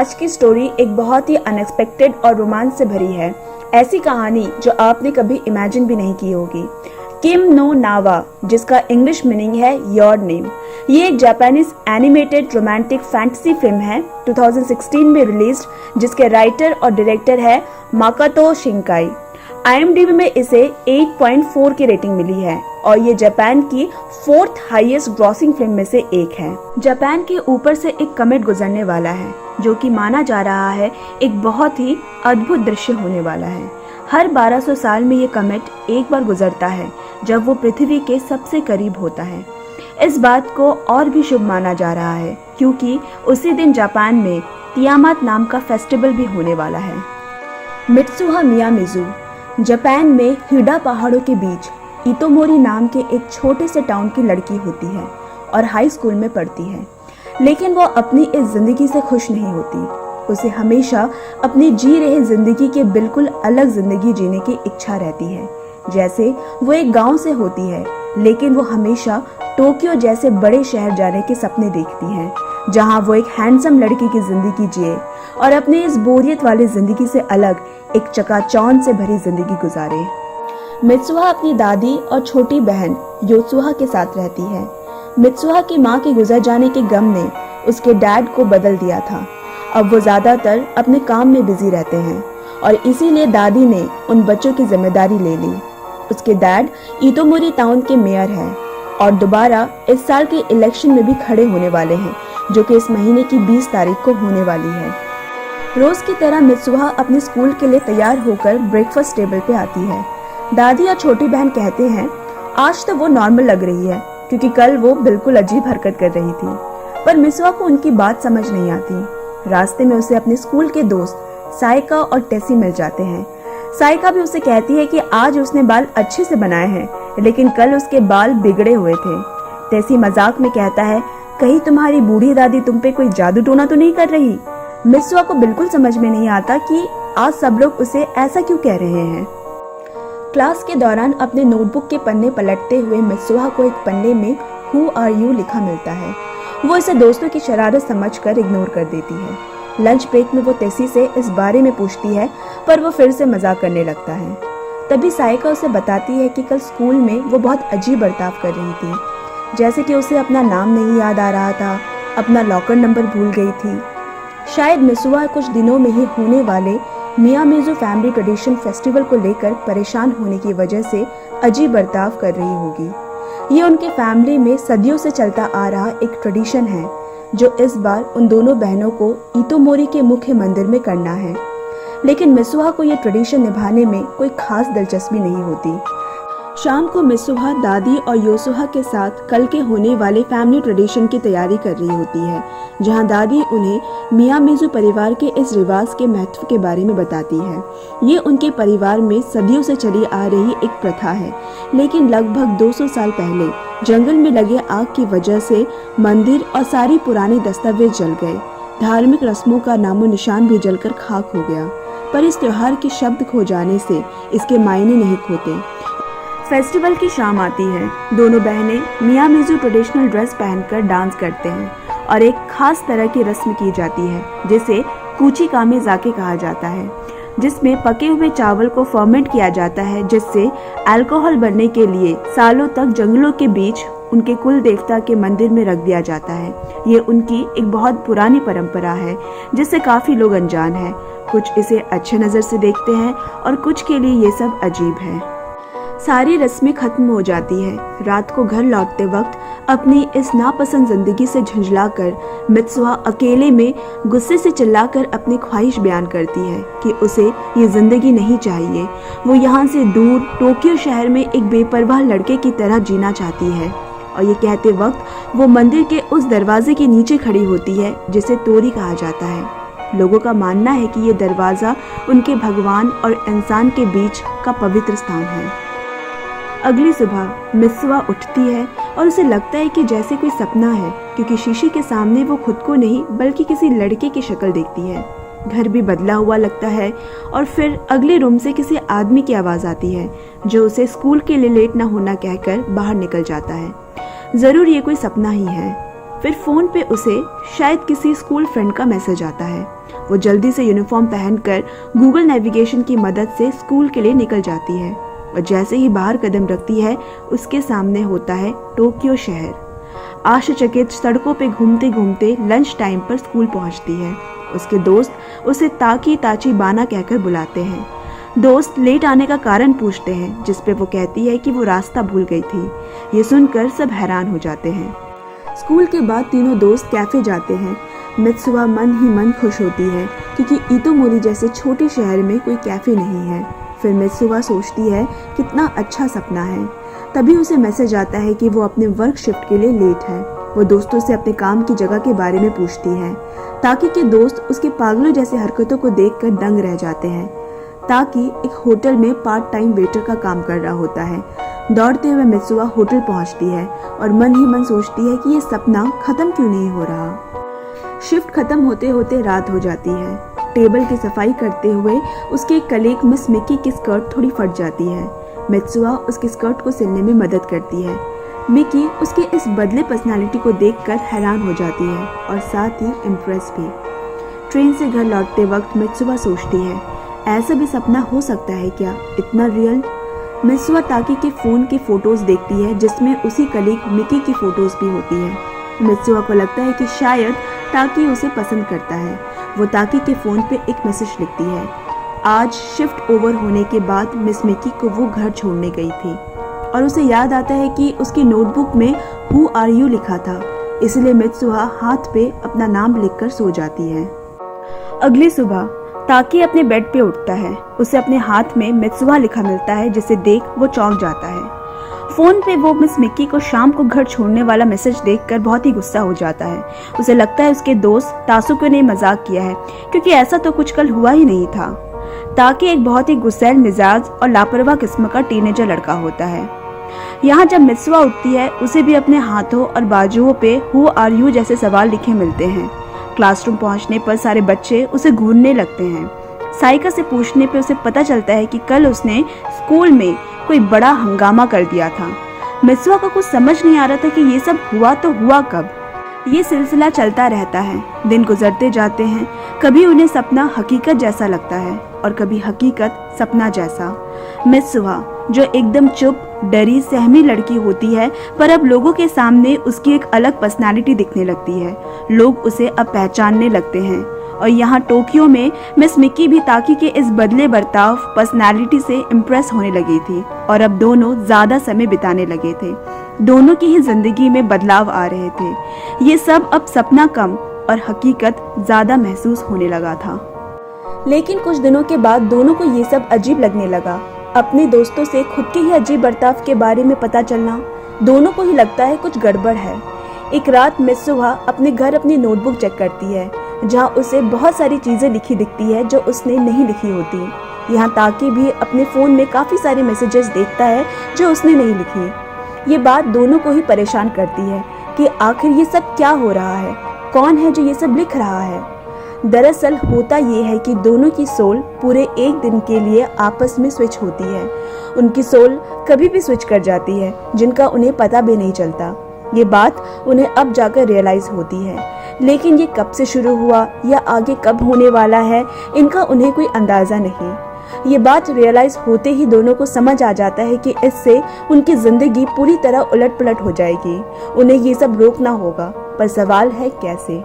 आज की स्टोरी एक बहुत ही अनएक्सपेक्टेड और रोमांच से भरी है। ऐसी कहानी जो आपने कभी इमेजिन भी नहीं की होगी। किम नो नावा, जिसका इंग्लिश मीनिंग है योर नेम, ये एक Japanese animated romantic fantasy film है 2016 में रिलीज्ड, जिसके राइटर और डायरेक्टर है माकोतो शिंकाई। IMDb में इसे 8.4 की रेटिंग मिली है और ये जापान की 4th हाईएस्ट ग्रॉसिंग फिल्म में से एक है। जापान के ऊपर से एक कमेट गुजरने वाला है जो कि माना जा रहा है एक बहुत ही अद्भुत दृश्य होने वाला है। हर 1200 साल में ये कमेट एक बार गुजरता है जब वो पृथ्वी के सबसे करीब होता है। इस बात को और भी शुभ माना जा रहा है क्योंकि उसी दिन जापान में तियामात नाम का फेस्टिवल भी होने वाला है। मित्सुहा मियामिज़ू जापान में हिडा पहाड़ों के बीच इतोमोरी नाम के एक छोटे से टाउन की लड़की होती है और हाई स्कूल में पढ़ती है, लेकिन वो अपनी इस जिंदगी से खुश नहीं होती। उसे हमेशा अपनी जी रहे जिंदगी के बिल्कुल अलग जिंदगी जीने की इच्छा रहती है। जैसे वो एक गांव से होती है, लेकिन वो हमेशा टोक्यो जैसे बड़े शहर जाने के सपने देखती है, जहां वो एक हैंडसम लड़की की जिंदगी जिए और अपने इस बोरियत वाली जिंदगी से अलग एक चकाचौंध से भरी जिंदगी गुजारे। मित्सुहा अपनी दादी और छोटी बहन योत्सुहा के साथ रहती है। मित्सुहा की मां के गुजर जाने के गम ने उसके डैड को बदल दिया था। अब वो ज्यादातर अपने काम में बिजी रहते हैं और इसीलिए दादी ने उन बच्चों की जिम्मेदारी ले ली। उसके डैड इतोमोरी टाउन के मेयर हैं और दोबारा इस साल के इलेक्शन में भी खड़े होने वाले हैं, जो कि इस महीने की 20 तारीख को होने वाली है। रोज की तरह मित्सुहा अपने स्कूल के लिए तैयार होकर ब्रेकफास्ट टेबल पे आती है। दादी और छोटी बहन कहते हैं आज तो वो नॉर्मल लग रही है क्योंकि कल वो बिल्कुल अजीब हरकत कर रही थी, पर मित्सुहा को उनकी बात समझ नहीं आती। रास्ते में उसे अपने स्कूल के दोस्त साइका और टेसी मिल जाते हैं। साइका भी उसे कहती है कि आज उसने बाल अच्छे से बनाए हैं, लेकिन कल उसके बाल बिगड़े हुए थे। टेसी मजाक में कहता है कहीं तुम्हारी बूढ़ी दादी तुम पे कोई जादू टोना तो नहीं कर रही। मित्सुहा को बिल्कुल समझ में नहीं आता कि आज सब लोग उसे ऐसा क्यों कह रहे हैं। क्लास के दौरान अपने नोटबुक के पन्ने पलटते हुए मित्सुहा को एक पन्ने में हु आर यू लिखा मिलता है। वो इसे दोस्तों की शरारत समझकर इग्नोर कर देती है। लंच ब्रेक में वो टेसी से इस बारे में पूछती है, पर वो फिर से मजाक करने लगता है। तभी साइका उसे बताती है कि कल स्कूल में वो बहुत अजीब बर्ताव कर रही थी, जैसे कि उसे अपना नाम नहीं याद आ रहा था, अपना लॉकर नंबर भूल गई थी। शायद मित्सुहा कुछ दिनों में ही होने वाले मियामिज़ू फैमिली ट्रेडिशन फेस्टिवल को लेकर परेशान होने की वजह से अजीब बर्ताव कर रही होगी। ये उनके फैमिली में सदियों से चलता आ रहा एक ट्रेडिशन है जो इस बार उन दोनों बहनों को इतोमोरी के मुख्य मंदिर में करना है, लेकिन मित्सुहा को ये ट्रेडिशन निभाने में कोई खास दिलचस्पी नहीं होती। शाम को मित्सुहा दादी और योत्सुहा के साथ कल के होने वाले फैमिली ट्रेडिशन की तैयारी कर रही होती है, जहां दादी उन्हें मियामिज़ू परिवार के इस रिवाज के महत्व के बारे में बताती है। ये उनके परिवार में सदियों से चली आ रही एक प्रथा है, लेकिन लगभग 200 साल पहले जंगल में लगे आग की वजह से मंदिर और सारी पुराने दस्तावेज जल गए। धार्मिक रस्मों का नामो निशान भी जलकर खाक हो गया, पर इस त्योहार के शब्द खो जाने से इसके मायने नहीं खोते। फेस्टिवल की शाम आती है। दोनों बहनें मियामिज़ू ट्रेडिशनल ड्रेस पहनकर डांस करते हैं और एक खास तरह की रस्म की जाती है जिसे कुची कामे जाके कहा जाता है, जिसमें पके हुए चावल को फर्मेंट किया जाता है, जिससे अल्कोहल बनने के लिए सालों तक जंगलों के बीच उनके कुल देवता के मंदिर में रख दिया जाता है। ये उनकी एक बहुत पुरानी परंपरा है जिससे काफी लोग अनजान हैं। कुछ इसे अच्छे नजर से देखते हैं और कुछ के लिए ये सब अजीब है। सारी रस्में खत्म हो जाती है। रात को घर लौटते वक्त अपनी इस नापसंद जिंदगी से झुंझलाकर मित्सुहा अकेले में गुस्से से चिल्लाकर अपनी ख्वाहिश बयान करती है कि उसे ये जिंदगी नहीं चाहिए। वो यहाँ से दूर टोक्यो शहर में एक बेपरवाह लड़के की तरह जीना चाहती है। और ये कहते वक्त वो मंदिर के उस दरवाजे के नीचे खड़ी होती है जिसे तोरी कहा जाता है। लोगों का मानना है कि ये दरवाजा उनके भगवान और इंसान के बीच का पवित्र स्थान है। अगली सुबह मित्सुहा उठती है और उसे लगता है कि जैसे कोई सपना है, क्योंकि शीशे के सामने वो खुद को नहीं बल्कि किसी लड़के की शक्ल देखती है। घर भी बदला हुआ लगता है और फिर अगले रूम से किसी आदमी की आवाज़ आती है जो उसे स्कूल के लिए लेट ना होना कहकर बाहर निकल जाता है। ज़रूर ये कोई सपना ही है। फिर फ़ोन पे उसे शायद किसी स्कूल फ्रेंड का मैसेज आता है। वो जल्दी से यूनिफॉर्म पहनकर गूगल नेविगेशन की मदद से स्कूल के लिए निकल जाती है और जैसे ही बाहर कदम रखती है उसके सामने होता है टोक्यो शहर। आश्चर्यचकित सड़कों पे घूमते घूमते लंच टाइम पर स्कूल पहुंचती है। उसके दोस्त उसे ताकी ताची बाना कहकर बुलाते हैं। दोस्त लेट आने का कारण पूछते हैं, जिस पे वो कहती है कि वो रास्ता भूल गई थी। ये सुनकर सब हैरान हो जाते हैं। स्कूल के बाद तीनों दोस्त कैफे जाते हैं। मित्सुआ मन ही मन खुश होती है क्योंकि इतोमोरी जैसे छोटे शहर में कोई कैफे नहीं है। फिर मित्सुआ सोचती है कितना अच्छा सपना है। तभी उसे मैसेज आता है कि वो अपने वर्क शिफ्ट के लिए लेट है। वो दोस्तों से अपने काम की जगह के बारे में पूछती है। ताकि के दोस्त उसके पागलों जैसे हरकतों को देखकर दंग रह जाते हैं। ताकि एक होटल में पार्ट टाइम वेटर का काम कर रहा होता है। दौड़ते हुए मित्सुआ होटल पहुंचती है और मन ही मन सोचती है कि ये सपना खत्म क्यों नहीं हो रहा। शिफ्ट खत्म होते होते रात हो जाती है। टेबल की सफाई करते हुए उसके एक कलीग मिस मिकी की स्कर्ट थोड़ी फट जाती है। मित्सुआ उसकी स्कर्ट को सिलने में मदद करती है। मिकी उसकी इस बदले पर्सनालिटी को देखकर हैरान हो जाती है और साथ ही इम्प्रेस भी। ट्रेन से घर लौटते वक्त मित्सुआ सोचती है, ऐसा भी सपना हो सकता है क्या, इतना रियल। मित्सुआ ताकी के फ़ोन की फ़ोटोज़ देखती है जिसमें उसी कलीग मिकी की फ़ोटोज़ भी होती है। मित्सुआ को लगता है कि शायद ताकी उसे पसंद करता है। वो ताकी के फ़ोन पे एक मैसेज लिखती है। आज शिफ्ट ओवर होने के बाद मिस मिकी को वो घर छोड़ने गई थी और उसे याद आता है कि उसकी नोटबुक में हु आर यू लिखा था। इसलिए मित्सुआ हाथ पे अपना नाम लिखकर सो जाती है। अगली सुबह ताकी अपने बेड पे उठता है। उसे अपने हाथ में मित्सुआ लिखा मिलता है जिसे देख वो चौंक जाता है। फोन पे वो मिस मिकी को शाम को घर छोड़ने वाला मैसेज देखकर बहुत ही गुस्सा हो जाता है। उसे लगता है उसके दोस्त तासुके ने मजाक किया है क्योंकि ऐसा तो कुछ कल हुआ ही नहीं था। ताकि एक बहुत ही गुस्सैल मिजाज और लापरवाह किस्म का टीनेजर लड़का होता है। यहाँ जब मित्सुआ उठती है उसे भी अपने हाथों और बाजुओं पे हु आर यू जैसे सवाल लिखे मिलते हैं। क्लासरूम पहुंचने पर सारे बच्चे उसे घूरने लगते हैं। साइका से पूछने पे उसे पता चलता है कि कल उसने स्कूल में कोई बड़ा हंगामा कर दिया था। मित्सुआ को कुछ समझ नहीं आ रहा था कि ये सब हुआ तो हुआ कब। ये सिलसिला चलता रहता है। दिन गुजरते जाते हैं। कभी उन्हें सपना हकीकत जैसा लगता है और कभी हकीकत सपना जैसा। मित्सुआ जो एकदम चुप डरी सहमी लड़की होती है, पर अब लोगों के सामने उसकी एक अलग पर्सनालिटी दिखने लगती है। लोग उसे अब पहचानने लगते हैं। और यहाँ टोक्यो में मिस मिकी भी ताकी के इस बदले बर्ताव पर्सनालिटी से इम्प्रेस होने लगी थी और अब दोनों ज्यादा समय बिताने लगे थे। दोनों की ही जिंदगी में बदलाव आ रहे थे। ये सब अब सपना कम और हकीकत ज्यादा महसूस होने लगा था। लेकिन कुछ दिनों के बाद दोनों को ये सब अजीब लगने लगा। अपने दोस्तों से खुद के ही अजीब बर्ताव के बारे में पता चलना, दोनों को ही लगता है कुछ गड़बड़ है। एक रात मित्सुआ अपने घर अपनी नोटबुक चेक करती है जहाँ उसे बहुत सारी चीजें लिखी दिखती है जो उसने नहीं लिखी होती। यहाँ ताकि भी अपने फोन में काफी सारे मैसेजेस देखता है जो उसने नहीं लिखी। ये बात दोनों को ही परेशान करती है कि आखिर ये सब क्या हो रहा है, कौन है जो ये सब लिख रहा है। दरअसल होता ये है कि दोनों की सोल पूरे एक दिन के लिए आपस में स्विच होती है। उनकी सोल कभी भी स्विच कर जाती है जिनका उन्हें पता भी नहीं चलता। ये बात उन्हें अब जाकर रियलाइज होती है, लेकिन ये कब से शुरू हुआ या आगे कब होने वाला है इनका उन्हें कोई अंदाजा नहीं। ये बात रियलाइज होते ही दोनों को समझ आ जाता है कि इससे उनकी जिंदगी पूरी तरह उलट पुलट हो जाएगी। उन्हें ये सब रोकना होगा, पर सवाल है कैसे।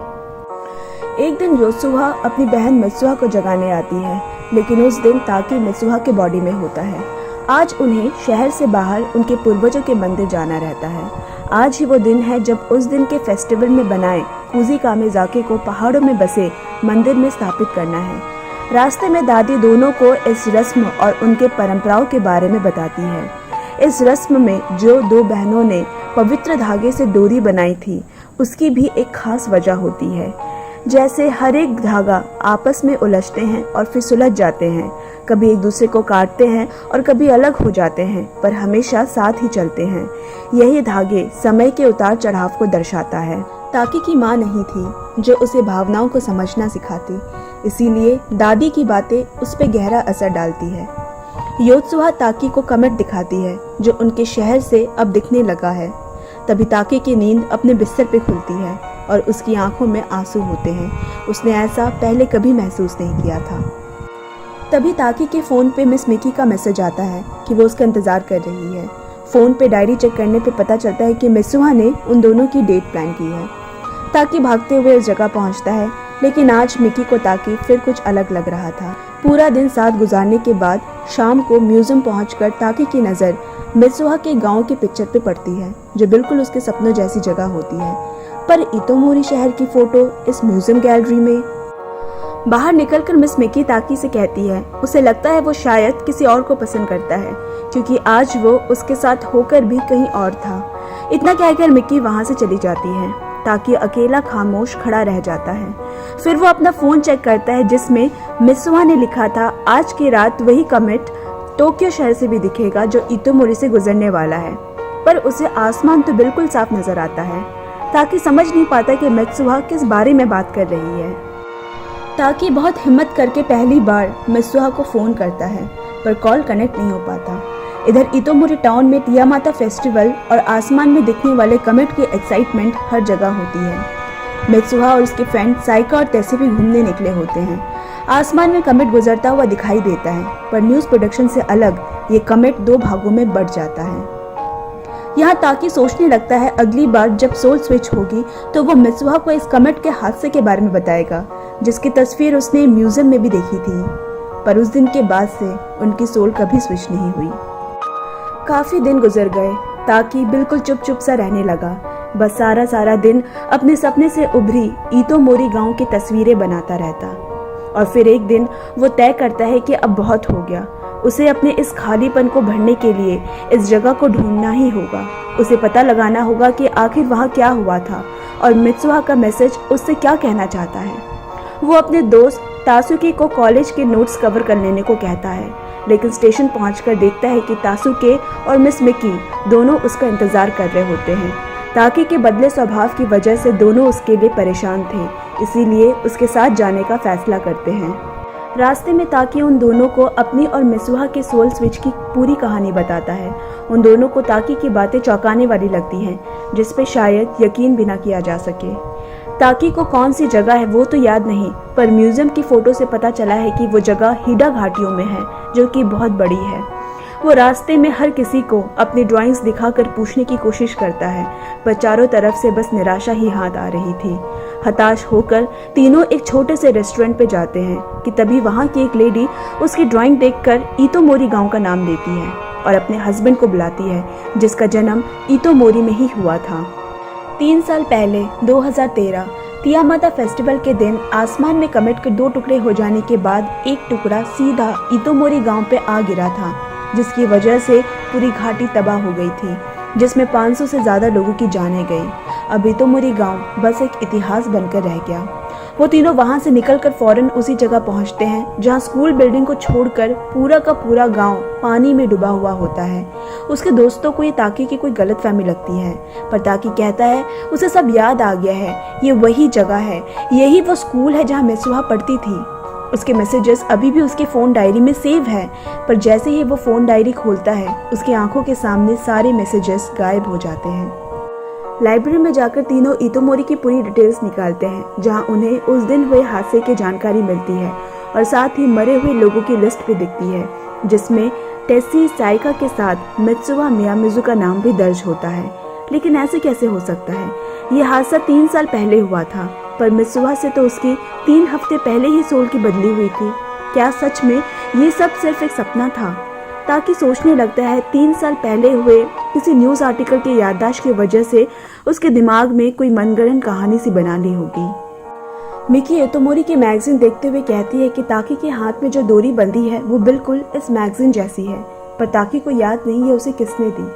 एक दिन योसुहा अपनी बहन मित्सुआ को जगाने आती है, लेकिन उस दिन ताकि मित्सुआ के बॉडी में होता है। आज उन्हें शहर से बाहर उनके पूर्वजों के मंदिर जाना रहता है। आज ही वो दिन है जब उस दिन के फेस्टिवल में बनाए कुजी कामेजाके को पहाड़ों में बसे मंदिर में स्थापित करना है। रास्ते में दादी दोनों को इस रस्म और उनके परंपराओं के बारे में बताती है। इस रस्म में जो दो बहनों ने पवित्र धागे से डोरी बनाई थी उसकी भी एक खास वजह होती है। जैसे हर एक धागा आपस में उलझते हैं और फिर सुलझ जाते हैं, कभी एक दूसरे को काटते हैं और कभी अलग हो जाते हैं, पर हमेशा साथ ही चलते हैं। यही धागे समय के उतार चढ़ाव को दर्शाता है। ताकि की माँ नहीं थी जो उसे भावनाओं को समझना सिखाती, इसीलिए दादी की बातें उस पर गहरा असर डालती है। योत्सुहा ताकि को कमेट दिखाती है जो उनके शहर से अब दिखने लगा है। तभी ताकि की नींद अपने बिस्तर पे खुलती है और उसकी आंखों में आंसू होते हैं। उसने ऐसा पहले कभी महसूस नहीं किया था। तभी ताकि के फ़ोन पे मिस मिकी का मैसेज आता है कि वो उसका इंतज़ार कर रही है। फ़ोन पे डायरी चेक करने पे पता चलता है कि मित्सुहा ने उन दोनों की डेट प्लान की है। ताकि भागते हुए उस जगह पहुंचता है, लेकिन आज मिकी को ताकि फिर कुछ अलग लग रहा था। पूरा दिन साथ गुजारने के बाद शाम को म्यूजियम पहुंचकर ताकि की नज़र मित्सुहा के गांव की पिक्चर पे पड़ती है, जो बिल्कुल उसके सपनों जैसी जगह होती है। पर इतोमोरी शहर की फ़ोटो इस म्यूजियम गैलरी में। बाहर निकलकर मिस मिकी ताकि से कहती है उसे लगता है वो शायद किसी और को पसंद करता है, क्योंकि आज वो उसके साथ होकर भी कहीं और था। इतना कहकर मिकी वहाँ से चली जाती है। ताकि अकेला खामोश खड़ा रह जाता है। फिर वो अपना फ़ोन चेक करता है, जिसमें मित्सुहा ने लिखा था आज की रात वही कमेट टोक्यो शहर से भी दिखेगा जो इतोमोरी से गुजरने वाला है। पर उसे आसमान तो बिल्कुल साफ नजर आता है। ताकि समझ नहीं पाता कि मित्सुहा किस बारे में बात कर रही है। ताकि बहुत हिम्मत करके पहली बार मित्सुहा को फ़ोन करता है, पर कॉल कनेक्ट नहीं हो पाता। इधर इतोमोरी टाउन में तियामाता फेस्टिवल और आसमान में दिखने वाले कमेट की एक्साइटमेंट हर जगह होती है। मित्सुहा और उसके फ्रेंड साइका और तेसी भी घूमने निकले होते हैं। आसमान में कमेट गुजरता हुआ दिखाई देता है, पर न्यूज़ प्रोडक्शन से अलग ये कमेट 2 भागों में बढ़ जाता है। यहाँ ताकि सोचने लगता है अगली बार जब सोल स्विच होगी तो वो मित्सुहा को इस कमेट के हादसे के बारे में बताएगा, जिसकी तस्वीर उसने म्यूजियम में भी देखी थी। पर उस दिन के बाद से उनकी सोल कभी स्विच नहीं हुई। काफी दिन गुजर गए। ताकि बिल्कुल चुप सा रहने लगा। बस सारा दिन अपने सपने से उभरी इतोमोरी गांव की तस्वीरें बनाता रहता। और फिर एक दिन वो तय करता है कि अब बहुत हो गया। उसे अपने इस खालीपन को भरने के लिए इस जगह को ढूंढना ही होगा। उसे पता लगाना होगा कि आखिर वहाँ क्या हुआ था और मित्सुहा का मैसेज उससे क्या कहना चाहता है। वो अपने दोस्त तासुकी को कॉलेज के नोट्स कवर कर लेने को कहता है, लेकिन स्टेशन पहुंचकर देखता है कि तासुके और मिस मिकी दोनों उसका इंतजार कर रहे होते हैं। ताकि के बदले स्वभाव की वजह से दोनों उसके लिए परेशान थे, इसीलिए उसके साथ जाने का फैसला करते हैं। रास्ते में ताकि उन दोनों को अपनी और मित्सुहा के सोल स्विच की पूरी कहानी बताता है। उन दोनों को ताकि की बातें चौंकाने वाली लगती हैं, जिस पे शायद यकीन भी ना किया जा सके। ताकि को कौन सी जगह है वो तो याद नहीं, पर म्यूजियम की फोटो से पता चला है कि वो जगह हिडा घाटियों में है, जो कि बहुत बड़ी है। वो रास्ते में हर किसी को अपनी ड्राइंग्स दिखाकर पूछने की कोशिश करता है, पर चारों तरफ से बस निराशा ही हाथ आ रही थी। हताश होकर तीनों एक छोटे से रेस्टोरेंट पे जाते हैं कि तभी वहाँ की एक लेडी उसकी ड्राइंग देखकर इतोमोरी गांव का नाम लेती है और अपने हस्बैंड को बुलाती है, जिसका जन्म इतोमोरी में ही हुआ था। 3 साल पहले 2013 तियामाता फेस्टिवल के दिन आसमान में कमेट के 2 टुकड़े हो जाने के बाद एक टुकड़ा सीधा इतोमोरी गांव पे आ गिरा था, जिसकी वजह से पूरी घाटी तबाह हो गई थी, जिसमें 500 से ज़्यादा लोगों की जानें गई। अब इतोमोरी गांव बस एक इतिहास बनकर रह गया। वो तीनों वहां से निकलकर फौरन उसी जगह पहुंचते हैं जहां स्कूल बिल्डिंग को छोड़कर पूरा का पूरा गांव पानी में डूबा हुआ होता है। उसके दोस्तों को ये ताकि की कोई गलतफहमी लगती है, पर ताकि कहता है उसे सब याद आ गया है, ये वही जगह है, यही वो स्कूल है जहाँ मित्सुहा पढ़ती थी। उसके मैसेजेस अभी भी उसके फ़ोन डायरी में सेव है, पर जैसे ही वो फ़ोन डायरी खोलता है उसकी आंखों के सामने सारे मैसेजेस गायब हो जाते हैं। लाइब्रेरी में जाकर तीनों इतोमोरी की पूरी डिटेल्स निकालते हैं, जहां उन्हें उस दिन हुए हादसे की जानकारी मिलती है और साथ ही मरे हुए लोगों की लिस्ट भी दिखती है, जिसमें टेसी साइका के साथ मित्सुहा मियामिज़ु का नाम भी दर्ज होता है। लेकिन ऐसे कैसे हो सकता है? ये हादसा 3 साल पहले हुआ था, पर मित्सुहा से तो उसकी 3 हफ्ते पहले ही सोल की बदली हुई थी। क्या सच में ये सब सिर्फ एक सपना था? ताकि सोचने लगता है 3 साल पहले हुए किसी न्यूज़ आर्टिकल की याददाश्त की वजह से उसके दिमाग में कोई मनगढ़ंत कहानी सी बना ली होगी। मिकी इतोमोरी की मैगजीन देखते हुए कहती है कि ताकि के हाथ में जो डोरी बंधी है वो बिल्कुल इस मैगजीन जैसी है, पर ताकि को याद नहीं है उसे किसने दी।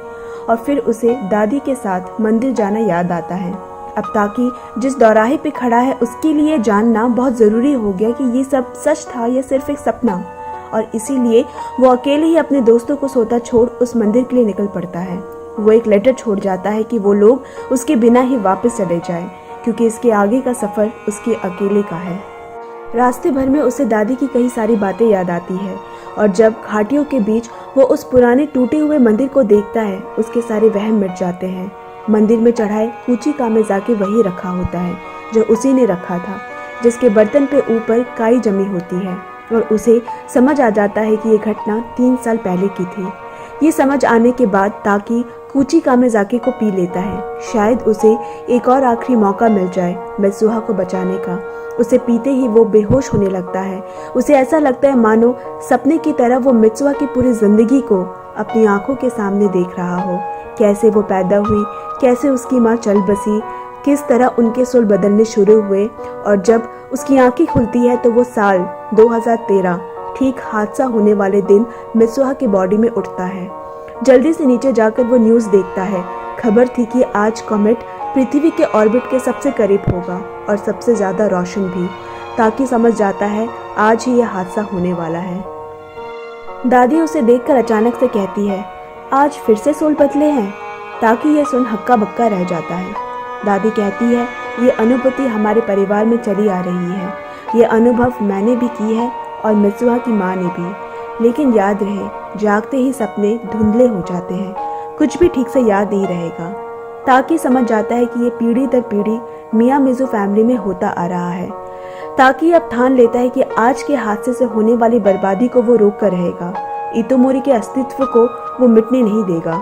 और फिर उसे दादी के साथ मंदिर जाना याद आता है। अब ताकि जिस दौराहे पे खड़ा है उसके लिए जानना बहुत ज़रूरी हो गया कि ये सब सच था या सिर्फ एक सपना, और इसीलिए वो अकेले ही अपने दोस्तों को सोता छोड़ उस मंदिर के लिए निकल पड़ता है। वो एक लेटर छोड़ जाता है कि वो लोग उसके बिना ही वापस चले जाएं, क्योंकि इसके आगे का सफ़र उसके अकेले का है। रास्ते भर में उसे दादी की कई सारी बातें याद आती है, और जब घाटियों के बीच वो उस पुराने टूटे हुए मंदिर को देखता है उसके सारे वहम मिट जाते हैं। मंदिर में चढ़ाए कूची कामेज़ाकी वही रखा होता है जो उसी ने रखा था, जिसके बर्तन पे ऊपर काई जमी होती है, और उसे समझ आ जाता है कि ये घटना 3 साल पहले की थी। ये समझ आने के बाद ताकि कूची कामेज़ाकी को पी लेता है। शायद उसे एक और आखिरी मौका मिल जाए मित्सुहा को बचाने का। उसे पीते ही वो बेहोश होने लगता है। उसे ऐसा लगता है मानो सपने की तरह वो मित्सुहा की पूरी जिंदगी को अपनी आंखों के सामने देख रहा हो। कैसे वो पैदा हुई, कैसे उसकी माँ चल बसी, किस तरह उनके सोल बदलने शुरू हुए, और जब उसकी आंखें खुलती है तो वो साल 2013 ठीक हादसा होने वाले दिन मित्सुहा की बॉडी में उठता है। जल्दी से नीचे जाकर वो न्यूज़ देखता है। खबर थी कि आज कॉमेट पृथ्वी के ऑर्बिट के सबसे करीब होगा और सबसे ज़्यादा रोशन भी। ताकि समझ जाता है आज ही यह हादसा होने वाला है। दादी उसे देखकर अचानक से कहती है, आज फिर से सोल बदले हैं। ताकि यह सुन हक्का बक्का रह जाता है। दादी कहती है, ये अनुभूति हमारे परिवार में चली आ रही है। ये अनुभव मैंने भी की है और मित्सुहा की माँ ने भी। लेकिन याद रहे, जागते ही सपने धुंधले हो जाते हैं, कुछ भी ठीक से याद नहीं रहेगा। ताकि समझ जाता है कि ये पीढ़ी दर पीढ़ी मियामिज़ू फैमिली में होता आ रहा है। ताकि अब ठान लेता है कि आज के हादसे से होने वाली बर्बादी को वो रोक कर रहेगा। इतोमोरी के अस्तित्व को वो मिटने नहीं देगा।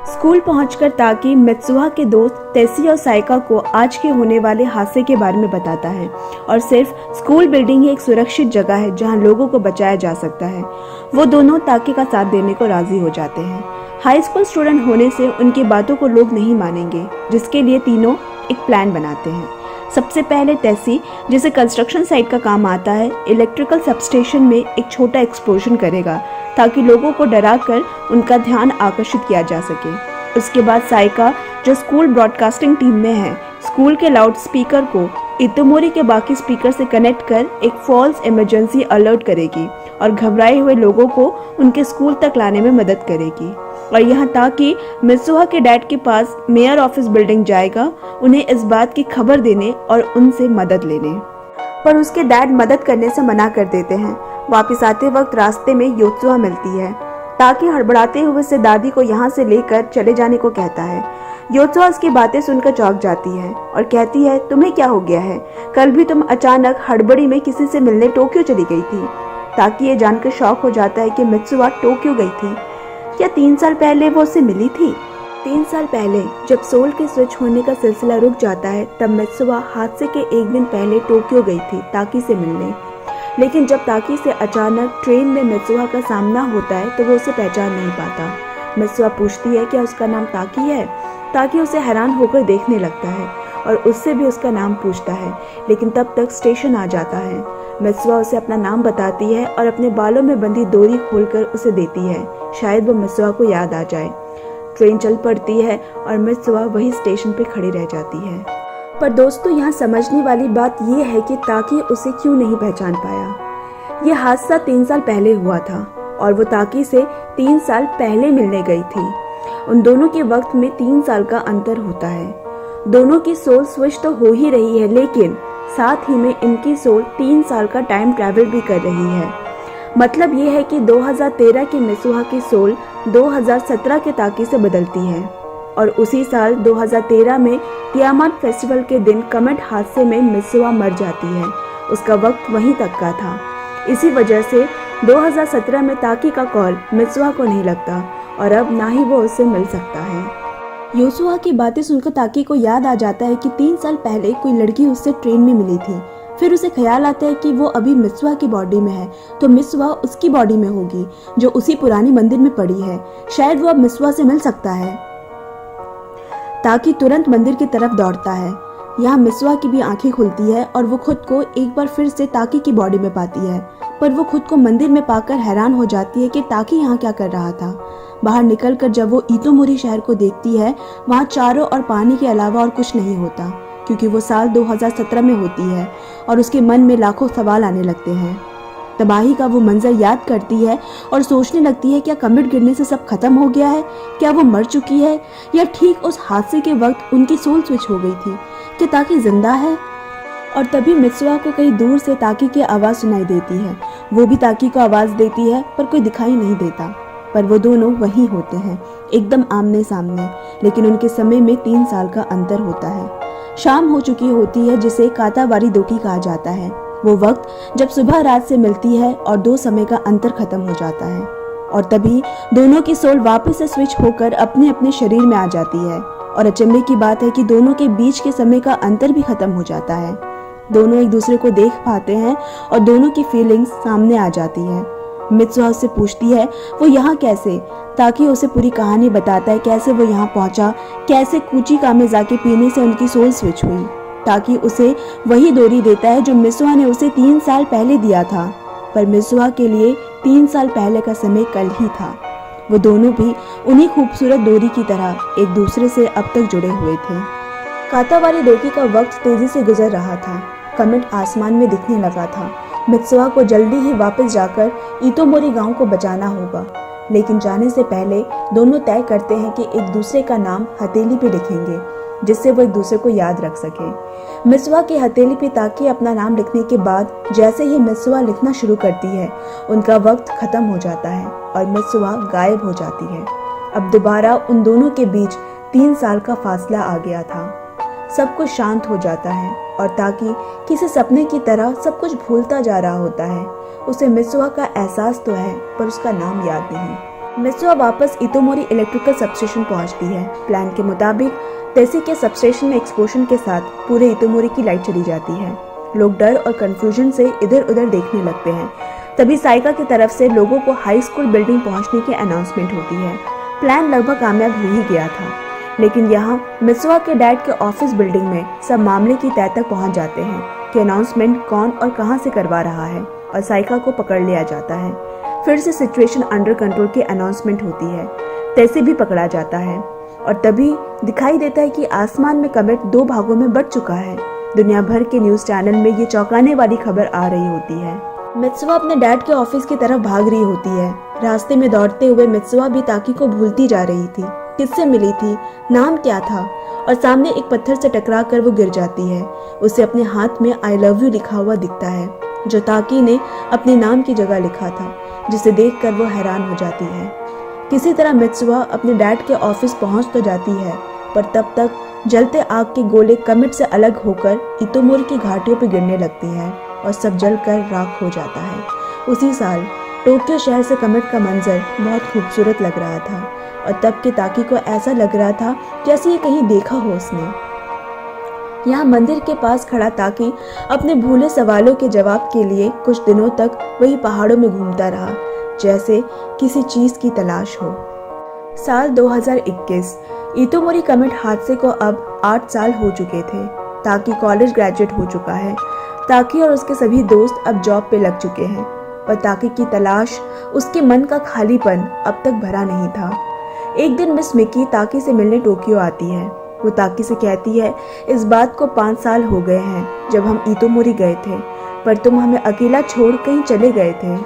स्कूल पहुंचकर ताकि मित्सुहा के दोस्त तेसी और साइका को आज के होने वाले हादसे के बारे में बताता है, और सिर्फ स्कूल बिल्डिंग ही एक सुरक्षित जगह है जहां लोगों को बचाया जा सकता है। वो दोनों ताकि का साथ देने को राजी हो जाते हैं। हाई स्कूल स्टूडेंट होने से उनकी बातों को लोग नहीं मानेंगे, जिसके लिए तीनों एक प्लान बनाते हैं। सबसे पहले तेसी, जिसे कंस्ट्रक्शन साइट का काम आता है, इलेक्ट्रिकल सबस्टेशन में एक छोटा एक्सप्लोजन करेगा ताकि लोगों को डराकर उनका ध्यान आकर्षित किया जा सके। उसके बाद साइका, जो स्कूल ब्रॉडकास्टिंग टीम में है, स्कूल के लाउड स्पीकर को इतोमोरी के बाकी स्पीकर से कनेक्ट कर एक फॉल्स इमरजेंसी अलर्ट करेगी और घबराए हुए लोगों को उनके स्कूल तक लाने में मदद करेगी। और यहाँ ताकि मित्सुहा के डैड के पास मेयर ऑफिस बिल्डिंग जाएगा उन्हें इस बात की खबर देने और उनसे मदद लेने। पर उसके डैड मदद करने से मना कर देते हैं। वापस आते वक्त रास्ते में योत्सुहा मिलती है। ताकि हड़बड़ाते हुए उसे दादी को यहाँ से लेकर चले जाने को कहता है। योत्सुहा उसकी बातें सुनकर चौंक जाती है और कहती है, तुम्हें क्या हो गया है? कल भी तुम अचानक हड़बड़ी में किसी से मिलने टोक्यो चली गई थी। ताकि ये जानकर शॉक हो जाता है कि मित्सुहा टोक्यो गई थी। क्या 3 साल पहले वो उससे मिली थी? 3 साल पहले जब सोल के स्विच होने का सिलसिला रुक जाता है, तब मित्सुहा हादसे के एक दिन पहले टोक्यो गई थी ताकि से मिलने। लेकिन जब ताकि से अचानक ट्रेन में मित्सुहा का सामना होता है तो वो उसे पहचान नहीं पाता। मित्सुहा पूछती है, क्या उसका नाम ताकि है? ताकि उसे हैरान होकर देखने लगता है और उससे भी उसका नाम पूछता है। लेकिन तब तक स्टेशन आ जाता है। मित्सुहा उसे अपना नाम बताती है और अपने बालों में बंधी डोरी खोलकर उसे देती है। शायद वो मित्सुहा को याद आ जाए। ट्रेन चल पड़ती है और मित्सुहा वही स्टेशन पे खड़ी रह जाती है। पर दोस्तों, यहाँ समझने वाली बात यह है कि ताकि उसे क्यों नहीं पहचान पाया। यह हादसा 3 साल पहले हुआ था और वो ताकि से 3 साल पहले मिलने गई थी। उन दोनों के वक्त में 3 साल का अंतर होता है। दोनों की सोल स्विच तो हो ही रही है, लेकिन साथ ही में इनकी सोल 3 साल का टाइम ट्रैवल भी कर रही है। मतलब ये है कि 2013 की मित्सुहा की सोल 2017 के ताकि से बदलती है और उसी साल 2013 में तियामात फेस्टिवल के दिन कमेट हादसे में मित्सुहा मर जाती है। उसका वक्त वहीं तक का था। इसी वजह से 2017 में ताकि का कॉल मित्सुहा को नहीं लगता और अब ना ही वो उससे मिल सकता है। योत्सुहा की बातें सुनकर ताकि को याद आ जाता है कि 3 साल पहले कोई लड़की उससे ट्रेन में मिली थी। फिर उसे ख्याल आता है कि वो अभी मित्सुहा की बॉडी में है, तो मित्सुहा उसकी बॉडी में होगी जो उसी पुरानी मंदिर में पड़ी है। शायद वो अब मित्सुहा से मिल सकता है। ताकि तुरंत मंदिर की तरफ दौड़ता है। यहाँ मित्सुहा की भी आंखें खुलती है और वो खुद को एक बार फिर से ताकि की बॉडी में पाती है। पर वो खुद को मंदिर में पाकर हैरान हो जाती है कि ताकि यहाँ क्या कर रहा था। बाहर निकलकर जब वो इतोमोरी शहर को देखती है, वहाँ चारों और पानी के अलावा और कुछ नहीं होता, क्योंकि वो साल 2017 में होती है और उसके मन में लाखों सवाल आने लगते हैं। तबाही का वो मंजर याद करती है और सोचने लगती है, क्या कमेट गिरने से सब खत्म हो गया है? क्या वो मर चुकी है? या ठीक उस हादसे के वक्त उनकी सोल स्विच हो गई थी? क्या ताकि जिंदा है? और तभी मित्सुहा को कहीं दूर से ताकि की आवाज़ सुनाई देती है। वो भी ताकि को आवाज़ देती है, पर कोई दिखाई नहीं देता। पर वो दोनों वहीं होते हैं, एकदम आमने सामने, लेकिन उनके समय में 3 साल का अंतर होता है। शाम हो चुकी होती है, जिसे कातावारी दोकी कहा जाता है। वो वक्त जब सुबह रात से मिलती है और 2 समय का अंतर खत्म हो जाता है, और तभी दोनों की सोल वापस से स्विच होकर अपने अपने शरीर में आ जाती है। और अचंभे की बात है कि दोनों के बीच के समय का अंतर भी खत्म हो जाता है। दोनों एक दूसरे को देख पाते हैं और दोनों की फीलिंग्स सामने आ जाती है। मित्सुहा उससे पूछती है वो यहाँ कैसे, ताकि उसे पूरी कहानी बताता है कैसे वो यहाँ पहुंचा, कैसे कुची में जाके पीने से उनकी सोल स्विच हुई। ताकि उसे वही डोरी देता है जो मित्सुहा ने उसे 3 साल पहले दिया था, पर मित्सुहा के लिए 3 साल पहले का समय कल ही था। वो दोनों भी उन्हीं खूबसूरत डोरी की तरह एक दूसरे से अब तक जुड़े हुए थे। कातावारी दोकी का वक्त तेजी से गुजर रहा था। कमेट आसमान में दिखने लगा था। मित्सुहा को जल्दी ही वापस जाकर इतोमोरी गांव को बचाना होगा, लेकिन जाने से पहले दोनों तय करते हैं कि एक दूसरे का नाम हथेली पे लिखेंगे, जिससे वो एक दूसरे को याद रख सके। मित्सुहा की हथेली पे ताकि अपना नाम लिखने के बाद जैसे ही मित्सुहा लिखना शुरू करती है, उनका वक्त खत्म हो जाता है और मित्सुहा गायब हो जाती है। अब दोबारा उन दोनों के बीच 3 साल का फासला आ गया था। सब कुछ शांत हो जाता है और ताकि किसी सपने की तरह सब कुछ भूलता जा रहा होता है। उसे मित्सुहा का एहसास तो है, पर उसका नाम याद नहीं। मित्सुहा वापस इतोमोरी इलेक्ट्रिकल सबस्टेशन पहुंचती है। प्लान के मुताबिक तेसी के सबस्टेशन में एक्सप्लोजन के साथ पूरे इतोमोरी की लाइट चली जाती है। लोग डर और कंफ्यूजन से इधर उधर देखने लगते हैं। तभी साइका की तरफ से लोगों को हाई स्कूल बिल्डिंग पहुंचने की अनाउंसमेंट होती है। प्लान लगभग कामयाब हो ही गया था, लेकिन यहाँ मित्सुहा के डैड के ऑफिस बिल्डिंग में सब मामले की तह तक पहुंच जाते हैं कि अनाउंसमेंट कौन और कहां से करवा रहा है, और साइका को पकड़ लिया जाता है। फिर से सिचुएशन अंडर कंट्रोल की अनाउंसमेंट होती है। तेसी भी पकड़ा जाता है और तभी दिखाई देता है कि आसमान में कमेट 2 भागों में बट चुका है। दुनिया भर के न्यूज चैनल में ये चौंकाने वाली खबर आ रही होती है। मित्सुहा अपने डैड के ऑफिस की तरफ भाग रही होती है। रास्ते में दौड़ते हुए मित्सुहा भी ताकि को भूलती जा रही थी, किससे मिली थी, नाम क्या था, और सामने एक पत्थर से टकरा कर वो गिर जाती है। उसे अपने हाथ में आई लव यू लिखा हुआ दिखता है, जो ताकि ने अपने नाम की जगह लिखा था, जिसे देखकर वो हैरान हो जाती है। किसी तरह मित्सुहा अपने डैड के ऑफिस पहुंच तो जाती है, पर तब तक जलते आग के गोले कमेट से अलग होकर इतोमोरी की घाटियों पर गिरने लगती है और सब जलकर राख हो जाता है। उसी साल टोक्यो शहर से कमेट का मंजर बहुत खूबसूरत लग रहा था, और तब के ताकि को ऐसा लग रहा था जैसे ये कहीं देखा हो उसने। यहाँ मंदिर के पास खड़ा ताकि अपने भूले सवालों के जवाब के लिए कुछ दिनों तक वही पहाड़ों में घूमता रहा, जैसे किसी चीज की तलाश हो। साल 2021। इतोमोरी कमेट हादसे को अब 8 साल हो चुके थे। ताकि कॉलेज ग्रेजुएट हो चुका है। ताकि और उसके सभी दोस्त अब जॉब पे लग चुके हैं, पर ताकि की तलाश, उसके मन का खालीपन अब तक भरा नहीं था। एक दिन मिस मिकी ताकि से मिलने टोक्यो आती है। वो ताकि से कहती है, इस बात को 5 साल हो गए हैं जब हम इतोमोरी गए थे, पर तुम हमें अकेला छोड़ कहीं चले गए थे।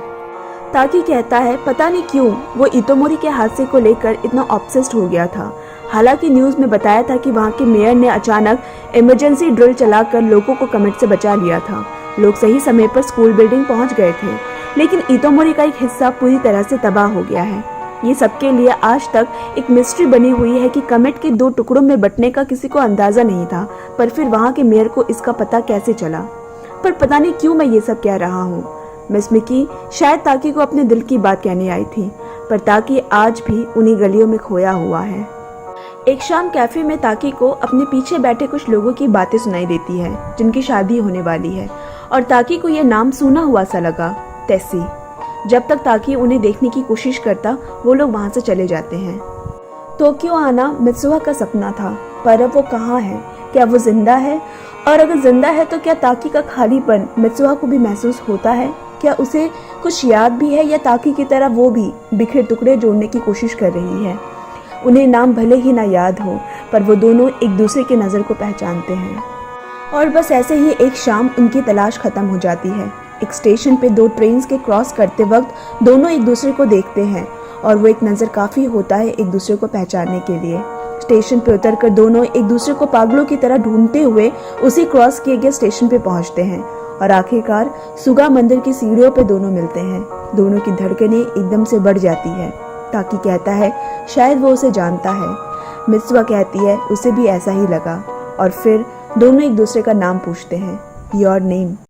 ताकि कहता है पता नहीं क्यों वो इतोमोरी के हादसे को लेकर इतना ऑब्सेस्ड हो गया था। हालांकि न्यूज़ में बताया था कि वहाँ के मेयर ने अचानक इमरजेंसी ड्रिल चलाकर लोगों को कमेट से बचा लिया था। लोग सही समय पर स्कूल बिल्डिंग पहुँच गए थे, लेकिन इतोमोरी का एक हिस्सा पूरी तरह से तबाह हो गया है। ये सबके लिए आज तक एक मिस्ट्री बनी हुई है कि कमेट के 2 टुकड़ों में बंटने का किसी को अंदाजा नहीं था, पर फिर वहाँ के मेयर को इसका पता कैसे चला। पर पता नहीं क्यों मैं ये सब कह रहा हूँ। मिस मिकी शायद ताकि को अपने दिल की बात कहने आई थी, पर ताकि आज भी उन्हीं गलियों में खोया हुआ है। एक शाम कैफे में ताकि को अपने पीछे बैठे कुछ लोगों की बातें सुनाई देती है, जिनकी शादी होने वाली है, और ताकि को ये नाम सुना हुआ सा लगा, तेसी। जब तक ताकि उन्हें देखने की कोशिश करता, वो लोग वहाँ से चले जाते हैं। टोक्यो आना मित्सुहा का सपना था, पर अब वो कहाँ है? क्या वो जिंदा है? और अगर जिंदा है तो क्या ताकि का खालीपन मित्सुहा को भी महसूस होता है? क्या उसे कुछ याद भी है, या ताकि की तरह वो भी बिखरे टुकड़े जोड़ने की कोशिश कर रही है? उन्हें नाम भले ही ना याद हो, पर वो दोनों एक दूसरे के नज़र को पहचानते हैं। और बस ऐसे ही एक शाम उनकी तलाश खत्म हो जाती है। एक स्टेशन पे 2 ट्रेन्स के क्रॉस करते वक्त दोनों एक दूसरे को देखते हैं, और वो एक नज़र काफ़ी होता है एक दूसरे को पहचानने के लिए। स्टेशन पे उतरकर दोनों एक दूसरे को पागलों की तरह ढूंढते हुए उसी क्रॉस किए गए स्टेशन पे पहुंचते हैं, और आखिरकार सुगा मंदिर की सीढ़ियों पे दोनों मिलते हैं। दोनों की धड़कनें एकदम से बढ़ जाती है। ताकि कहता है शायद वो उसे जानता है। मित्सुआ कहती है उसे भी ऐसा ही लगा और फिर दोनों एक दूसरे का नाम पूछते हैं, योर नेम।